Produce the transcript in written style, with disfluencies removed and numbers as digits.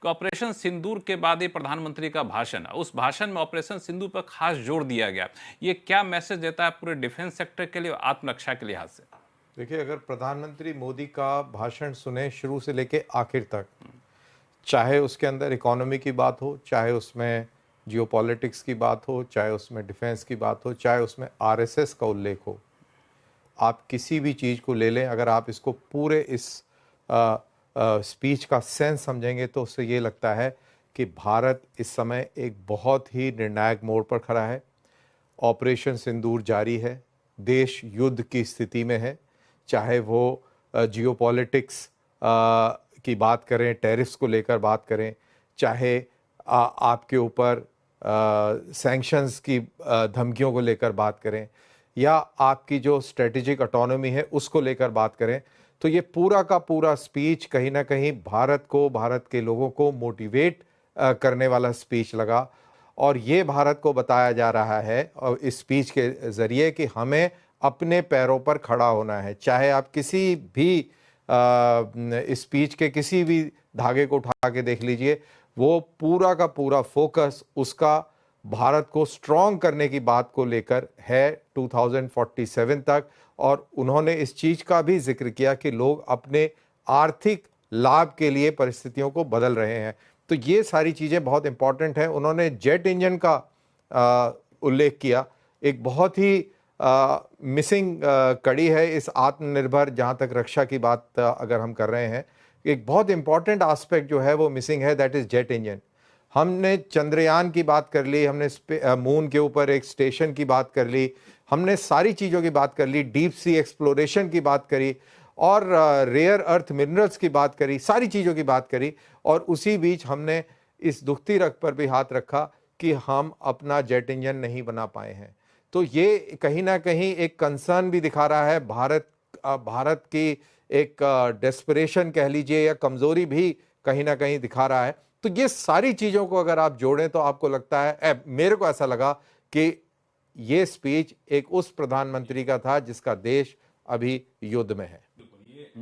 कि ऑपरेशन सिंदूर के बाद ये प्रधानमंत्री का भाषण है, उस भाषण में ऑपरेशन सिंदूर पर खास जोर दिया गया। ये क्या मैसेज देता है पूरे डिफेंस सेक्टर के लिए, आत्मरक्षा के लिहाज से? देखिए, अगर प्रधानमंत्री मोदी का भाषण सुने शुरू से लेके आखिर तक, चाहे उसके अंदर इकोनॉमी की बात हो, चाहे उसमें जियोपॉलिटिक्स की बात हो, चाहे उसमें डिफेंस की बात हो, चाहे उसमें आरएसएस का उल्लेख हो, आप किसी भी चीज़ को ले लें, अगर आप इसको पूरे इस स्पीच का सेंस समझेंगे तो उससे ये लगता है कि भारत इस समय एक बहुत ही निर्णायक मोड़ पर खड़ा है। ऑपरेशन सिंदूर जारी है, देश युद्ध की स्थिति में है, चाहे वो जियोपॉलिटिक्स की बात करें, टैरिफ्स को लेकर बात करें, चाहे आपके ऊपर सैंक्शंस की धमकियों को लेकर बात करें, या आपकी जो स्ट्रेटेजिक ऑटोनॉमी है उसको लेकर बात करें, तो ये पूरा का पूरा स्पीच कहीं ना कहीं भारत को, भारत के लोगों को मोटिवेट करने वाला स्पीच लगा। और ये भारत को बताया जा रहा है और इस स्पीच के ज़रिए कि हमें अपने पैरों पर खड़ा होना है। चाहे आप किसी भी इस स्पीच के किसी भी धागे को उठा के देख लीजिए, वो पूरा का पूरा फोकस उसका भारत को स्ट्रॉन्ग करने की बात को लेकर है 2047 तक। और उन्होंने इस चीज़ का भी जिक्र किया कि लोग अपने आर्थिक लाभ के लिए परिस्थितियों को बदल रहे हैं। तो ये सारी चीज़ें बहुत इंपॉर्टेंट हैं। उन्होंने जेट इंजन का उल्लेख किया, एक बहुत ही मिसिंग कड़ी है इस आत्मनिर्भर, जहाँ तक रक्षा की बात अगर हम कर रहे हैं, एक बहुत इंपॉर्टेंट एस्पेक्ट जो है वो मिसिंग है, दैट इज़ जेट इंजन। हमने चंद्रयान की बात कर ली, हमने मून के ऊपर एक स्टेशन की बात कर ली, हमने सारी चीज़ों की बात कर ली, डीप सी एक्सप्लोरेशन की बात करी, और रेयर अर्थ मिनरल्स की बात करी, सारी चीज़ों की बात करी। और उसी बीच हमने इस दुखती रग पर भी हाथ रखा कि हम अपना जेट इंजन नहीं बना पाए हैं। तो ये कहीं ना कहीं एक कंसर्न भी दिखा रहा है, भारत की एक डेस्परेशन कह लीजिए या कमज़ोरी भी कहीं ना कहीं दिखा रहा है। तो ये सारी चीज़ों को अगर आप जोड़ें तो आपको लगता है, मेरे को ऐसा लगा कि ये स्पीच एक उस प्रधानमंत्री का था जिसका देश अभी युद्ध में है। बिल्कुल।